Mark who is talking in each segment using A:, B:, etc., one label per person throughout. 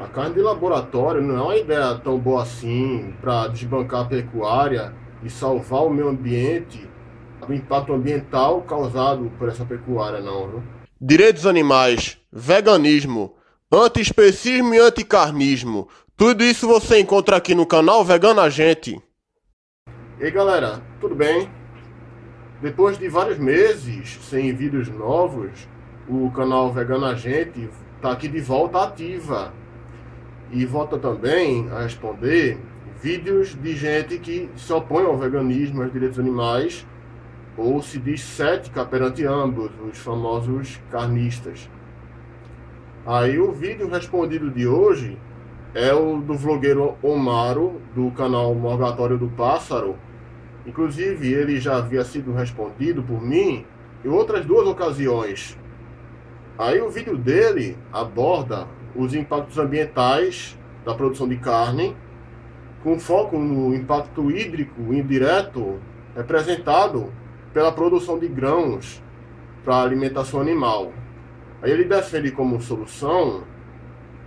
A: A carne de laboratório não é uma ideia tão boa assim para desbancar a pecuária e salvar o meio ambiente do impacto ambiental causado por essa pecuária, não, viu? Direitos animais, veganismo, antiespecismo e anticarnismo. Tudo isso você encontra aqui no canal Vegano Agente. E aí, galera, tudo bem? Depois de vários meses sem vídeos novos, o canal Vegano Agente está aqui de volta ativa. E volta também a responder vídeos de gente que se opõe ao veganismo e aos direitos animais, ou se diz cética perante ambos, os famosos carnistas. Aí o vídeo respondido de hoje é o do vlogueiro Omaro, do canal Morgatório do Pássaro. Inclusive, ele já havia sido respondido por mim em outras duas ocasiões. Aí o vídeo dele aborda os impactos ambientais da produção de carne, com foco no impacto hídrico indireto representado pela produção de grãos para alimentação animal. Aí ele defende como solução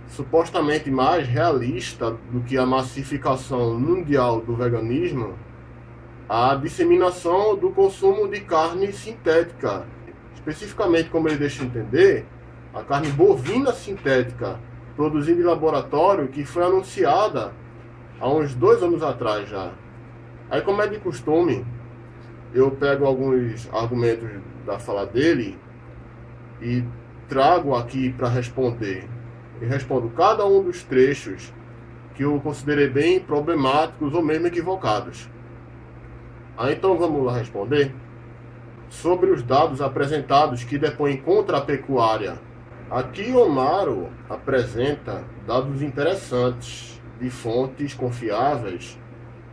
A: supostamente mais realista do que a massificação mundial do veganismo, a disseminação do consumo de carne sintética. Especificamente, como ele deixa entender, a carne bovina sintética produzida em laboratório, que foi anunciada há uns 2 anos atrás já. Aí, como é de costume, eu pego alguns argumentos da fala dele e trago aqui para responder. E respondo cada um dos trechos que eu considerei bem problemáticos ou mesmo equivocados. Aí então vamos lá responder. Sobre os dados apresentados que depõem contra a pecuária. Aqui Omaro apresenta dados interessantes de fontes confiáveis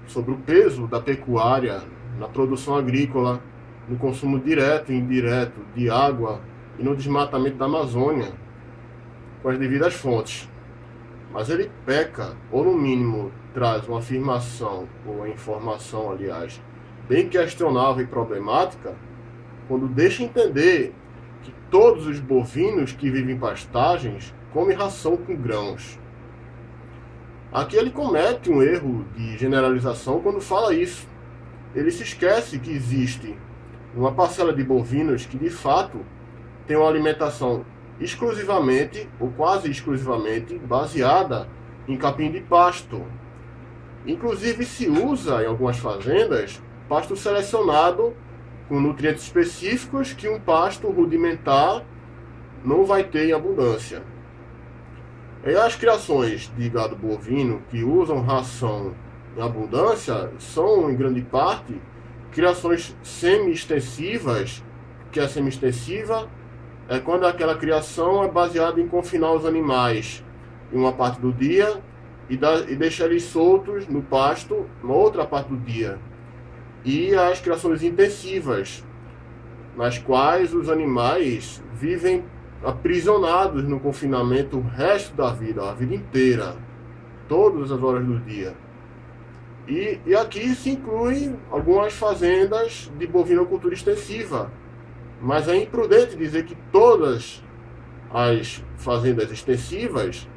A: sobre o peso da pecuária na produção agrícola, no consumo direto e indireto de água e no desmatamento da Amazônia, com as devidas fontes. Mas ele peca, ou no mínimo traz uma afirmação, ou a informação, aliás, bem questionável e problemática, quando deixa entender que todos os bovinos que vivem em pastagens comem ração com grãos. Aqui ele comete um erro de generalização quando fala isso. Ele se esquece que existe uma parcela de bovinos que, de fato, tem uma alimentação exclusivamente, ou quase exclusivamente, baseada em capim de pasto. Inclusive se usa, em algumas fazendas, pasto selecionado com nutrientes específicos que um pasto rudimentar não vai ter em abundância. E as criações de gado bovino que usam ração em abundância são, em grande parte, criações semi-extensivas, que a semi-extensiva é quando aquela criação é baseada em confinar os animais em uma parte do dia e deixar eles soltos no pasto na outra parte do dia. E as criações intensivas, nas quais os animais vivem aprisionados no confinamento o resto da vida, a vida inteira, todas as horas do dia. E aqui se inclui algumas fazendas de bovinocultura extensiva, mas é imprudente dizer que todas as fazendas extensivas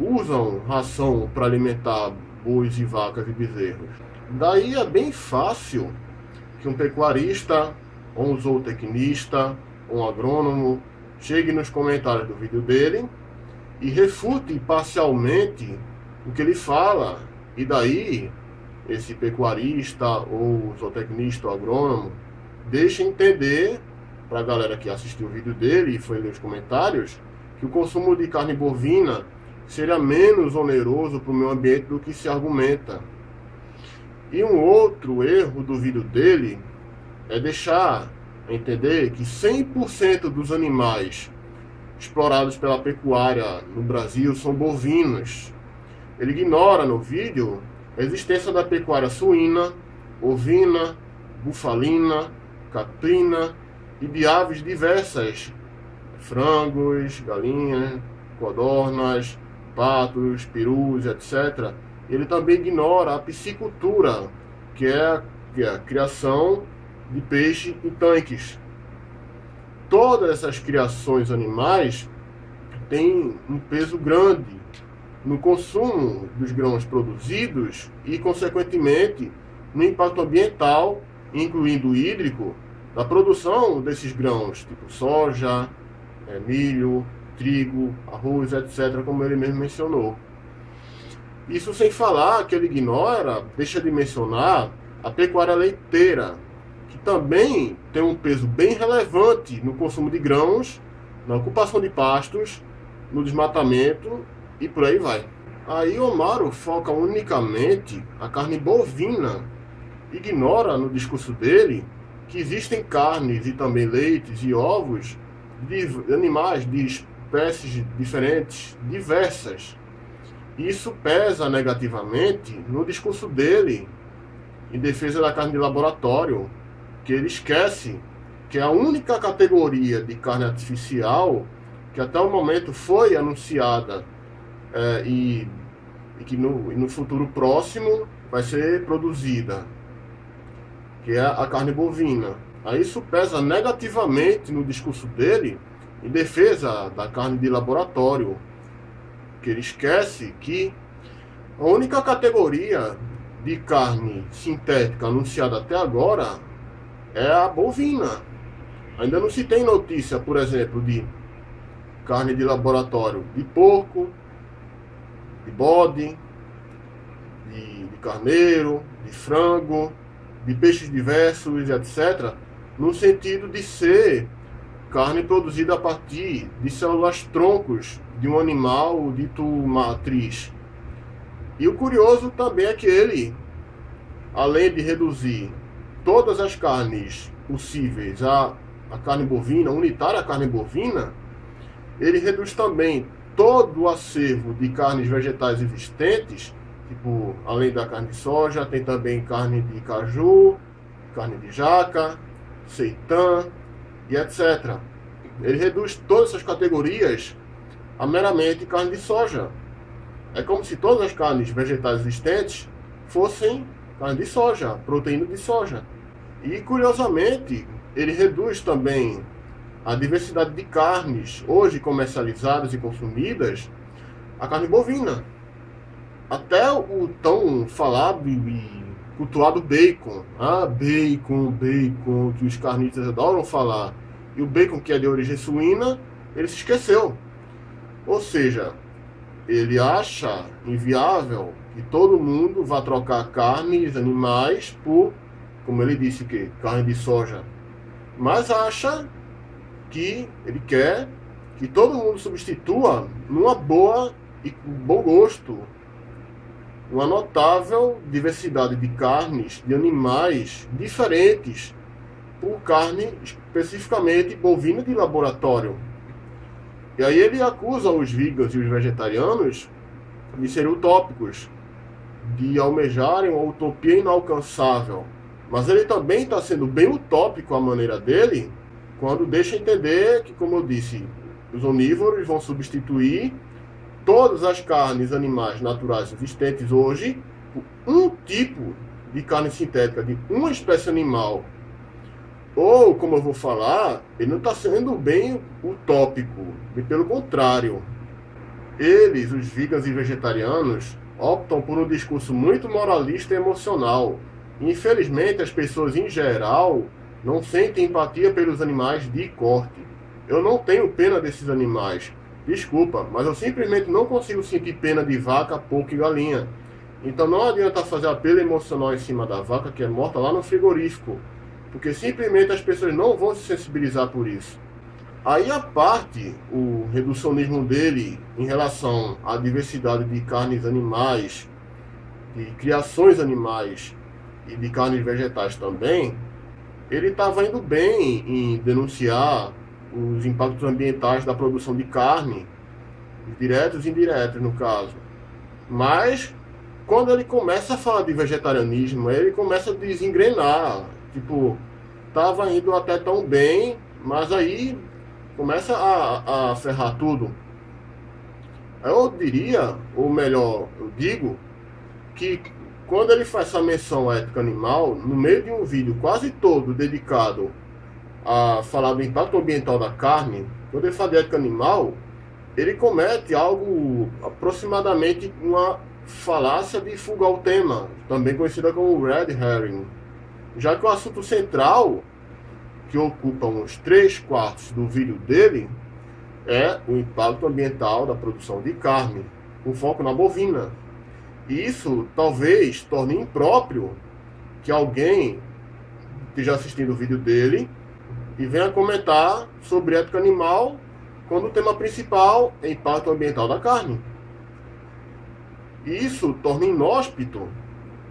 A: usam ração para alimentar bois e vacas e bezerros. Daí é bem fácil que um pecuarista, ou um zootecnista, ou um agrônomo, chegue nos comentários do vídeo dele e refute parcialmente o que ele fala. E daí, esse pecuarista, ou zootecnista, ou agrônomo, deixa entender, para a galera que assistiu o vídeo dele e foi ler os comentários, que o consumo de carne bovina seria menos oneroso para o meio ambiente do que se argumenta. E um outro erro do vídeo dele é deixar entender que 100% dos animais explorados pela pecuária no Brasil são bovinos. Ele ignora no vídeo a existência da pecuária suína, ovina, bufalina, caprina e de aves diversas, frangos, galinhas, codornas, patos, perus, etc. Ele também ignora a piscicultura, que é a criação de peixe em tanques. Todas essas criações animais têm um peso grande no consumo dos grãos produzidos e, consequentemente, no impacto ambiental, incluindo hídrico, da produção desses grãos, tipo soja, milho, trigo, arroz, etc., como ele mesmo mencionou. Isso sem falar que ele ignora, deixa de mencionar, a pecuária leiteira, que também tem um peso bem relevante no consumo de grãos, na ocupação de pastos, no desmatamento e por aí vai. Aí Omaro foca unicamente a carne bovina, ignora no discurso dele que existem carnes e também leites e ovos de animais de espécies diferentes, diversas. Isso pesa negativamente no discurso dele em defesa da carne de laboratório, que ele esquece que é a única categoria de carne artificial que até o momento foi anunciada e que no futuro próximo vai ser produzida, que é a carne bovina. Aí isso pesa negativamente no discurso dele em defesa da carne de laboratório, que ele esquece que a única categoria de carne sintética anunciada até agora é a bovina. Ainda não se tem notícia, por exemplo, de carne de laboratório de porco, de bode, de carneiro, de frango, de peixes diversos, etc., no sentido de ser carne produzida a partir de células-troncos de um animal dito matriz. E o curioso também é que ele, além de reduzir todas as carnes possíveis à carne bovina, unitária à carne bovina, ele reduz também todo o acervo de carnes vegetais existentes, tipo, além da carne de soja, tem também carne de caju, carne de jaca, seitã e etc. Ele reduz todas essas categorias a meramente carne de soja. É como se todas as carnes vegetais existentes fossem carne de soja, proteína de soja. E, curiosamente, ele reduz também a diversidade de carnes hoje comercializadas e consumidas a carne bovina. Até o tão falado e cultuado bacon. Bacon, que os carnistas adoram falar. E o bacon, que é de origem suína, ele se esqueceu. Ou seja, ele acha inviável que todo mundo vá trocar carnes animais por, como ele disse, que carne de soja. Mas acha que ele quer que todo mundo substitua numa boa e com bom gosto uma notável diversidade de carnes, de animais diferentes, por carne especificamente bovina de laboratório. E aí ele acusa os veganos e os vegetarianos de serem utópicos, de almejarem uma utopia inalcançável. Mas ele também está sendo bem utópico à maneira dele, quando deixa entender que, como eu disse, os onívoros vão substituir todas as carnes animais naturais existentes hoje por um tipo de carne sintética, de uma espécie animal. Ou, como eu vou falar, ele não está sendo bem utópico, bem pelo contrário. Eles, os veganos e vegetarianos, optam por um discurso muito moralista e emocional. Infelizmente, as pessoas em geral não sentem empatia pelos animais de corte. Eu não tenho pena desses animais. Desculpa, mas eu simplesmente não consigo sentir pena de vaca, porco e galinha. Então não adianta fazer apelo emocional em cima da vaca que é morta lá no frigorífico, porque simplesmente as pessoas não vão se sensibilizar por isso. Aí a parte, o reducionismo dele em relação à diversidade de carnes animais, de criações animais e de carnes vegetais também, ele estava indo bem em denunciar os impactos ambientais da produção de carne, diretos e indiretos no caso. Mas, quando ele começa a falar de vegetarianismo, ele começa a desengrenar. Tipo, estava indo até tão bem, mas aí começa a ferrar tudo. Eu diria, ou melhor, eu digo, que quando ele faz essa menção à ética animal, no meio de um vídeo quase todo dedicado a falar do impacto ambiental da carne, quando ele fala de ética animal, ele comete algo aproximadamente uma falácia de fuga ao tema, também conhecida como red herring, já que o assunto central, que ocupa uns 3/4 do vídeo dele, é o impacto ambiental da produção de carne, com foco na bovina. E isso talvez torne impróprio que alguém esteja assistindo o vídeo dele e venha comentar sobre ética animal quando o tema principal é impacto ambiental da carne. E isso torna inóspito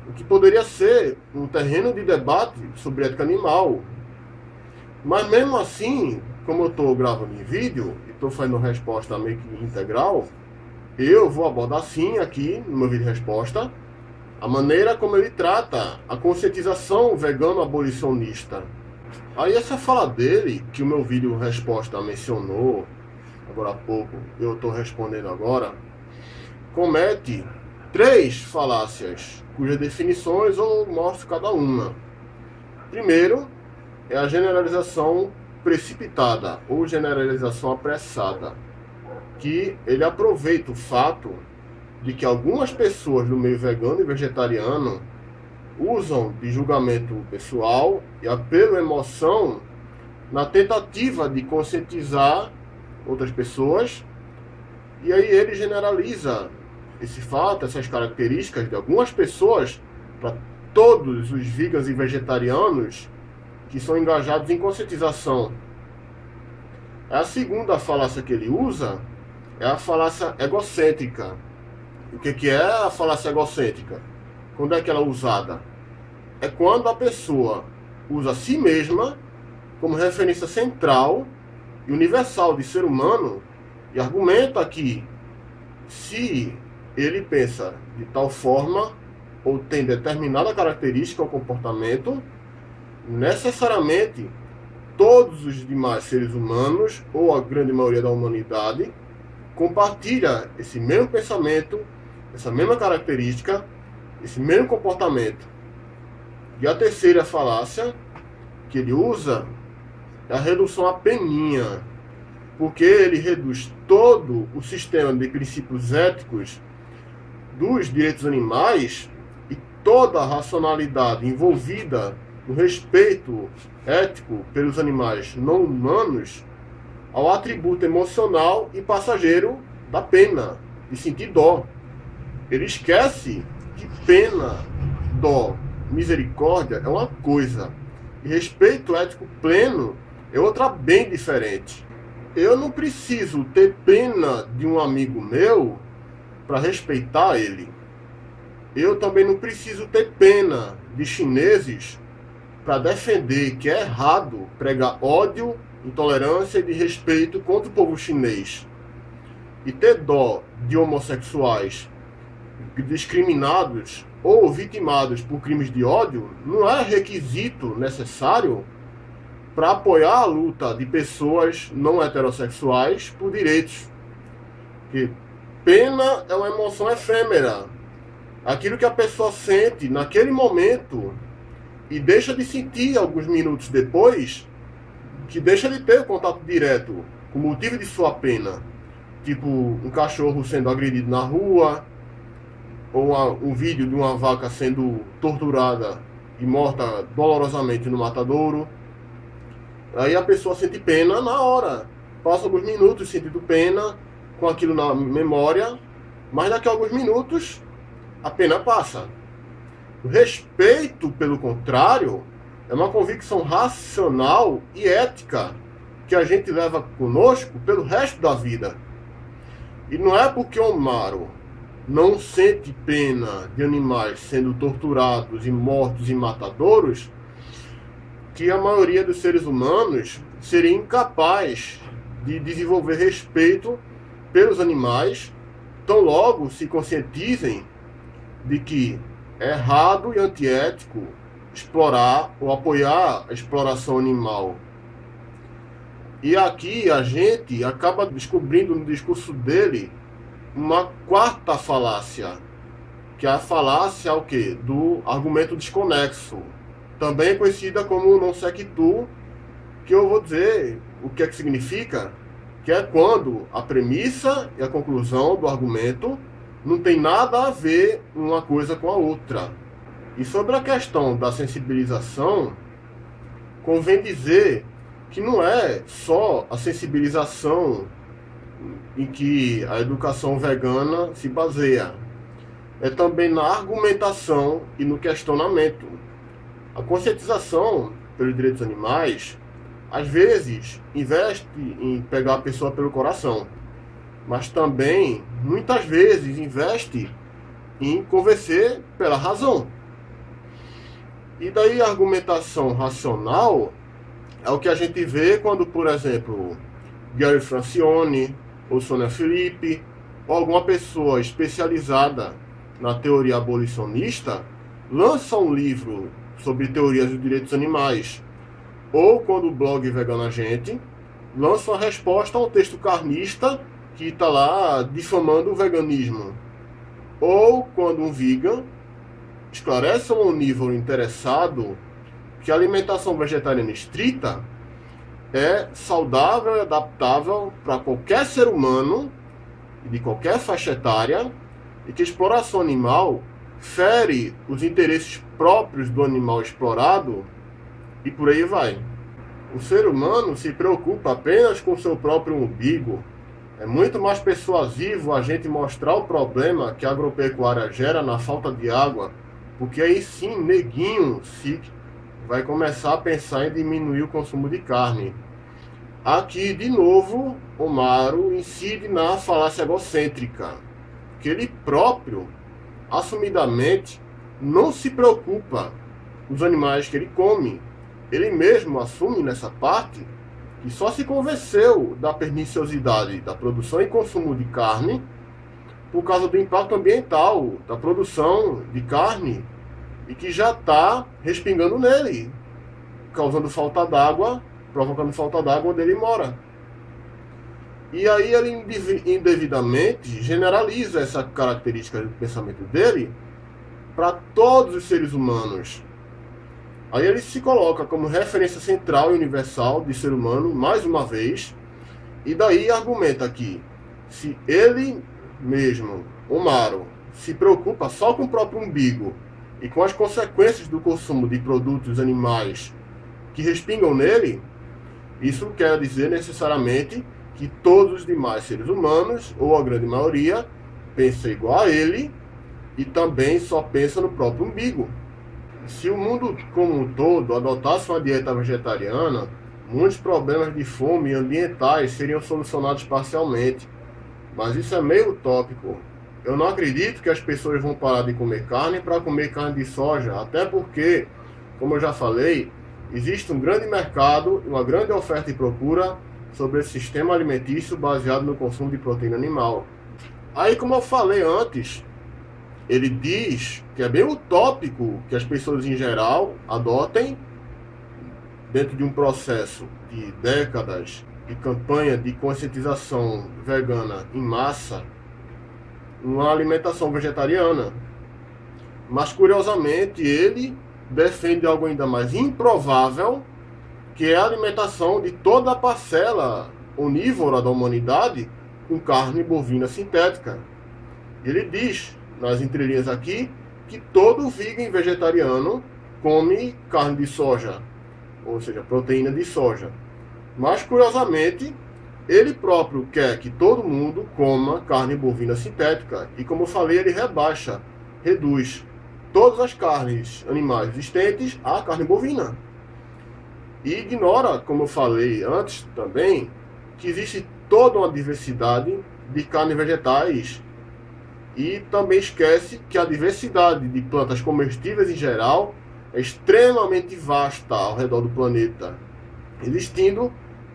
A: o que poderia ser um terreno de debate sobre ética animal. Mas mesmo assim, como eu estou gravando em vídeo e estou fazendo resposta meio que integral, eu vou abordar sim aqui no meu vídeo resposta a maneira como ele trata a conscientização vegano-abolicionista. Aí essa fala dele, que o meu vídeo resposta mencionou agora há pouco, eu estou respondendo agora, comete 3 falácias, cujas definições eu mostro cada uma. Primeiro, é a generalização precipitada ou generalização apressada, que ele aproveita o fato de que algumas pessoas do meio vegano e vegetariano usam de julgamento pessoal e apelo à emoção na tentativa de conscientizar outras pessoas, e aí ele generaliza esse fato, essas características de algumas pessoas para todos os veganos e vegetarianos que são engajados em conscientização. A segunda falácia que ele usa é a falácia egocêntrica. O que é a falácia egocêntrica? Quando é que ela é usada? É quando a pessoa usa a si mesma como referência central e universal de ser humano e argumenta que se ele pensa de tal forma ou tem determinada característica ou comportamento, necessariamente todos os demais seres humanos, ou a grande maioria da humanidade, compartilha esse mesmo pensamento, essa mesma característica, esse mesmo comportamento. E a terceira falácia que ele usa é a redução à peninha, porque ele reduz todo o sistema de princípios éticos dos direitos animais e toda a racionalidade envolvida no respeito ético pelos animais não humanos ao atributo emocional e passageiro da pena, de sentir dó. Ele esquece que pena, dó, misericórdia é uma coisa e respeito ético pleno é outra bem diferente. Eu não preciso ter pena de um amigo meu para respeitar ele. Eu também não preciso ter pena de chineses para defender que é errado pregar ódio, intolerância e desrespeito contra o povo chinês. E ter dó de homossexuais discriminados ou vitimados por crimes de ódio não é requisito necessário para apoiar a luta de pessoas não heterossexuais por direitos. Porque pena é uma emoção efêmera. Aquilo que a pessoa sente naquele momento e deixa de sentir alguns minutos depois, que deixa de ter o contato direto com o motivo de sua pena. Tipo, um cachorro sendo agredido na rua, ou um vídeo de uma vaca sendo torturada e morta dolorosamente no matadouro. Aí a pessoa sente pena na hora. Passa alguns minutos sentindo pena, com aquilo na memória, mas daqui a alguns minutos a pena passa. O respeito, pelo contrário, é uma convicção racional e ética que a gente leva conosco pelo resto da vida. E não é porque o Maro não sente pena de animais sendo torturados e mortos em matadouros que a maioria dos seres humanos seria incapaz de desenvolver respeito pelos animais, tão logo se conscientizem de que é errado e antiético explorar ou apoiar a exploração animal. E aqui a gente acaba descobrindo no discurso dele uma quarta falácia, que é a falácia o quê? Do argumento desconexo, também conhecida como non sequitur, que eu vou dizer o que é que significa, que é quando a premissa e a conclusão do argumento não tem nada a ver uma coisa com a outra. E sobre a questão da sensibilização, convém dizer que não é só a sensibilização em que a educação vegana se baseia. É também na argumentação e no questionamento. A conscientização pelos direitos animais, às vezes, investe em pegar a pessoa pelo coração, mas também, muitas vezes, investe em convencer pela razão. E daí a argumentação racional é o que a gente vê quando, por exemplo, Gary Francione, ou Sônia Felipe, ou alguma pessoa especializada na teoria abolicionista, lança um livro sobre teorias dos direitos animais, ou quando o blog Vegana Gente lança uma resposta a um texto carnista que está lá difamando o veganismo, ou quando um vegan esclarece a um onívoro interessado que a alimentação vegetariana estrita é saudável e adaptável para qualquer ser humano, de qualquer faixa etária, e que a exploração animal fere os interesses próprios do animal explorado, e por aí vai. O ser humano se preocupa apenas com seu próprio umbigo. É muito mais persuasivo a gente mostrar o problema que a agropecuária gera na falta de água, porque aí sim, neguinho, vai começar a pensar em diminuir o consumo de carne. Aqui, de novo, Omaro incide na falácia egocêntrica, que ele próprio, assumidamente, não se preocupa com os animais que ele come. Ele mesmo assume nessa parte que só se convenceu da perniciosidade da produção e consumo de carne por causa do impacto ambiental da produção de carne e que já está respingando nele, causando falta d'água, provocando falta d'água onde ele mora. E aí ele indevidamente generaliza essa característica do pensamento dele para todos os seres humanos. Aí ele se coloca como referência central e universal de ser humano, mais uma vez, e daí argumenta que se ele mesmo, Omaro, se preocupa só com o próprio umbigo e com as consequências do consumo de produtos animais que respingam nele, isso quer dizer necessariamente que todos os demais seres humanos, ou a grande maioria, pensa igual a ele e também só pensa no próprio umbigo. Se o mundo como um todo adotasse uma dieta vegetariana, muitos problemas de fome ambientais seriam solucionados parcialmente. Mas isso é meio utópico. Eu não acredito que as pessoas vão parar de comer carne para comer carne de soja, até porque, como eu já falei, existe um grande mercado, uma grande oferta e procura sobre esse sistema alimentício baseado no consumo de proteína animal. Aí, como eu falei antes, ele diz que é bem utópico que as pessoas em geral adotem, dentro de um processo de décadas de campanha de conscientização vegana em massa, uma alimentação vegetariana. Mas, curiosamente, ele defende algo ainda mais improvável, que é a alimentação de toda a parcela onívora da humanidade com carne bovina sintética. Ele diz, nas entrelinhas aqui, que todo vegan vegetariano come carne de soja, ou seja, proteína de soja. Mas, curiosamente, ele próprio quer que todo mundo coma carne bovina sintética. E, como eu falei, ele reduz todas as carnes animais existentes à carne bovina. E ignora, como eu falei antes também, que existe toda uma diversidade de carnes vegetais. E também esquece que a diversidade de plantas comestíveis em geral é extremamente vasta ao redor do planeta, existindo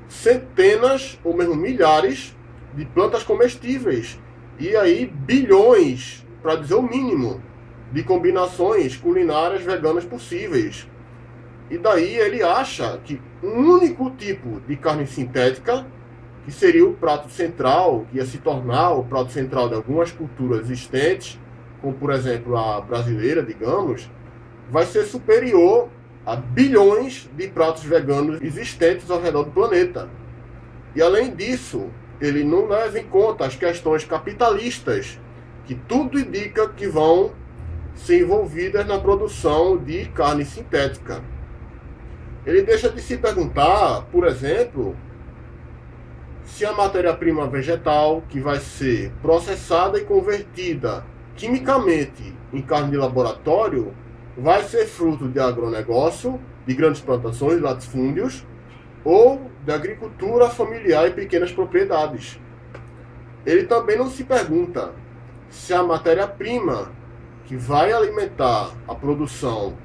A: centenas ou mesmo milhares de plantas comestíveis e aí bilhões, para dizer o mínimo, de combinações culinárias veganas possíveis. E daí ele acha que um único tipo de carne sintética, que seria o prato central, que ia se tornar o prato central de algumas culturas existentes, como por exemplo a brasileira, digamos, vai ser superior a bilhões de pratos veganos existentes ao redor do planeta. E além disso, ele não leva em conta as questões capitalistas, que tudo indica que vão ser envolvidas na produção de carne sintética. Ele deixa de se perguntar, por exemplo, se a matéria-prima vegetal que vai ser processada e convertida quimicamente em carne de laboratório vai ser fruto de agronegócio, de grandes plantações, latifúndios, ou de agricultura familiar e pequenas propriedades. Ele também não se pergunta se a matéria-prima que vai alimentar a produção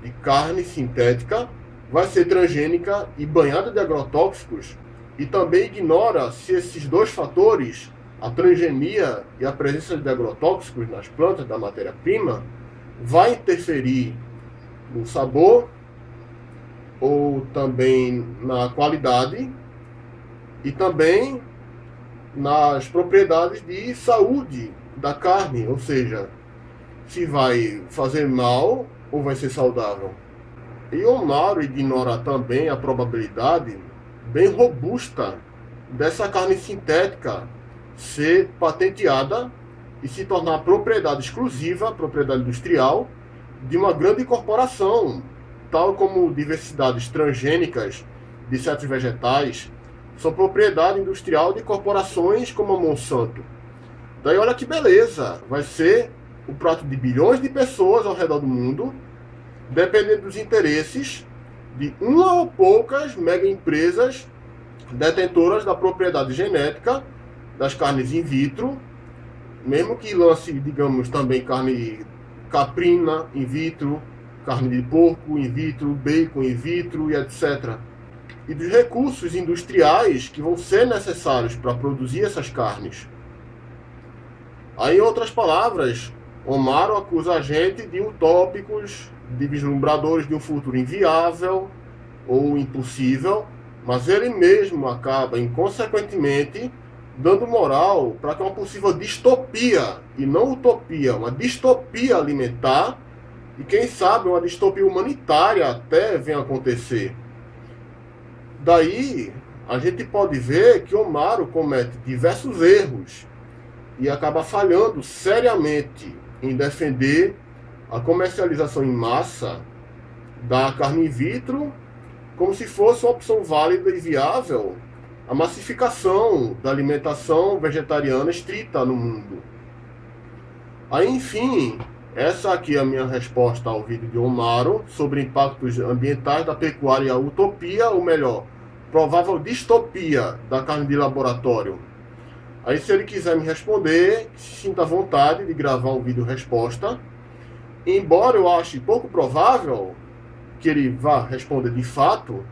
A: de carne sintética vai ser transgênica e banhada de agrotóxicos, e também ignora se esses dois fatores, a transgenia e a presença de agrotóxicos nas plantas da matéria-prima, vai interferir no sabor ou também na qualidade e também nas propriedades de saúde da carne, ou seja, se vai fazer mal ou vai ser saudável. E Omaro ignora também a probabilidade bem robusta dessa carne sintética ser patenteada e se tornar propriedade exclusiva, propriedade industrial, de uma grande corporação, tal como diversidades transgênicas de certos vegetais são propriedade industrial de corporações como a Monsanto. Daí olha que beleza, vai ser o prato de bilhões de pessoas ao redor do mundo, dependendo dos interesses de uma ou poucas mega empresas detentoras da propriedade genética das carnes in vitro, mesmo que lance, digamos, também carne caprina in vitro, carne de porco in vitro, bacon in vitro e etc. E dos recursos industriais que vão ser necessários para produzir essas carnes. Aí, em outras palavras, Omaro acusa a gente de utópicos, de vislumbradores de um futuro inviável ou impossível, mas ele mesmo acaba, inconsequentemente, dando moral para que uma possível distopia, e não utopia, uma distopia alimentar, e quem sabe uma distopia humanitária até venha acontecer. Daí, a gente pode ver que Omaro comete diversos erros e acaba falhando seriamente em defender a comercialização em massa da carne in vitro como se fosse uma opção válida e viável a massificação da alimentação vegetariana estrita no mundo. Aí, enfim, essa aqui é a minha resposta ao vídeo de Omaro sobre impactos ambientais da pecuária e a utopia, ou melhor, provável distopia da carne de laboratório. Aí, se ele quiser me responder, se sinta à vontade de gravar um vídeo resposta. Embora eu ache pouco provável que ele vá responder de fato,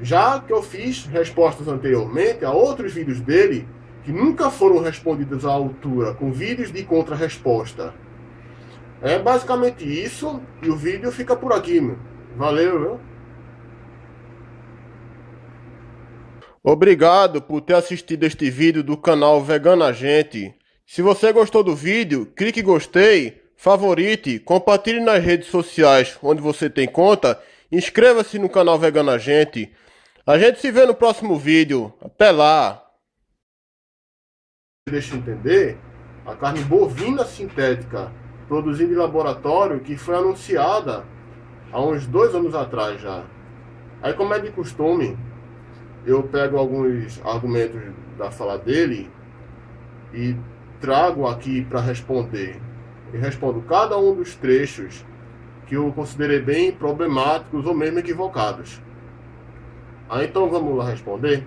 A: já que eu fiz respostas anteriormente a outros vídeos dele que nunca foram respondidos à altura, com vídeos de contra-resposta. É basicamente isso, e o vídeo fica por aqui, meu. Valeu, viu? Obrigado por ter assistido este vídeo do canal Vegana Gente. Se você gostou do vídeo, clique em gostei, favorite, compartilhe nas redes sociais onde você tem conta, inscreva-se no canal Vegana Gente. A gente se vê no próximo vídeo. Até lá! Deixa eu entender, a carne bovina sintética produzida em laboratório que foi anunciada há uns 2 anos atrás já. Aí, como é de costume, eu pego alguns argumentos da fala dele e trago aqui para responder. E respondo cada um dos trechos que eu considerei bem problemáticos ou mesmo equivocados. Então vamos lá responder.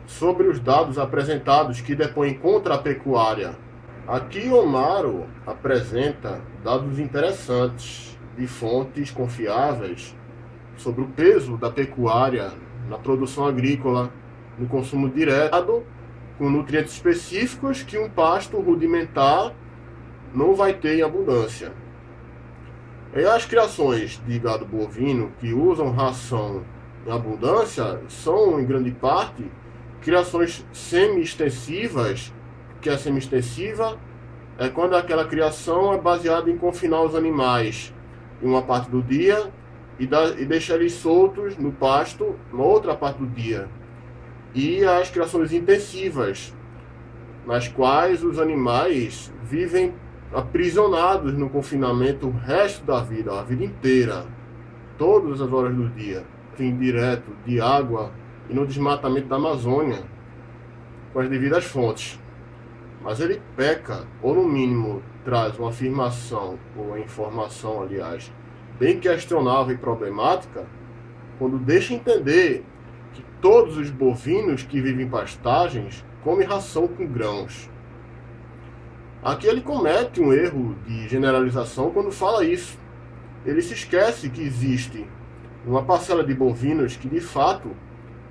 A: Sobre os dados apresentados que depõem contra a pecuária. Aqui Omaro apresenta dados interessantes de fontes confiáveis sobre o peso da pecuária na produção agrícola, no consumo direto, com nutrientes específicos que um pasto rudimentar não vai ter em abundância. E as criações de gado bovino que usam ração em abundância são, em grande parte, criações semi-extensivas, que é semi-extensiva é quando aquela criação é baseada em confinar os animais em uma parte do dia e deixar eles soltos no pasto na outra parte do dia. e as criações intensivas, nas quais os animais vivem aprisionados no confinamento o resto da vida, a vida inteira, todas as horas do dia, fim direto de água e no desmatamento da Amazônia, com as devidas fontes. Mas ele peca, ou no mínimo traz uma afirmação, ou a informação, aliás, bem questionável e problemática, quando deixa entender que todos os bovinos que vivem em pastagens comem ração com grãos. Aqui ele comete um erro de generalização quando fala isso. Ele se esquece que existe uma parcela de bovinos que de fato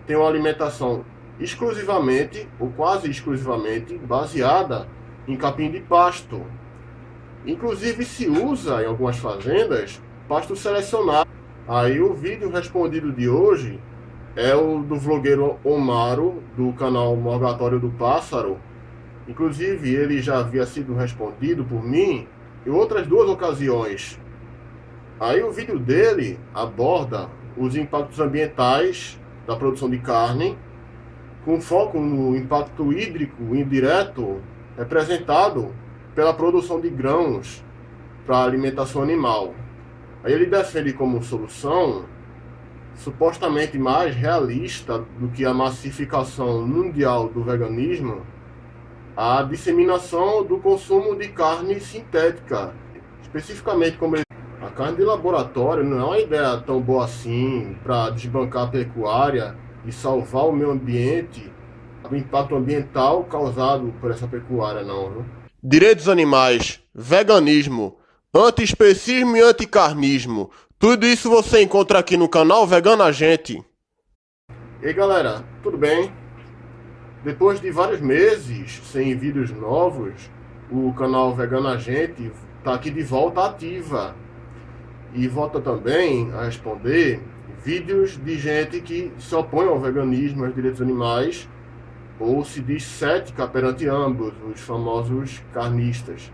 A: tem uma alimentação exclusivamente, ou quase exclusivamente, baseada em capim de pasto. Inclusive se usa em algumas fazendas pasto selecionado. Aí o vídeo respondido de hoje é o do vlogueiro Omaro, do canal Morgatório do Pássaro. Inclusive ele já havia sido respondido por mim em outras 2 ocasiões. Aí o vídeo dele aborda os impactos ambientais da produção de carne, com foco no impacto hídrico indireto representado pela produção de grãos para alimentação animal. Aí ele defende como solução supostamente mais realista do que a massificação mundial do veganismo a disseminação do consumo de carne sintética. Especificamente, como a carne de laboratório não é uma ideia tão boa assim para desbancar a pecuária e salvar o meio ambiente, o impacto ambiental causado por essa pecuária, não, viu? Direitos animais, veganismo, antiespecismo e anticarnismo. Tudo isso você encontra aqui no canal Vegana Agente. E aí galera, tudo bem? Depois de vários meses sem vídeos novos, o canal Vegana Agente está aqui de volta ativa. E volta também a responder vídeos de gente que se opõe ao veganismo e aos direitos animais, ou se diz cética perante ambos, os famosos carnistas.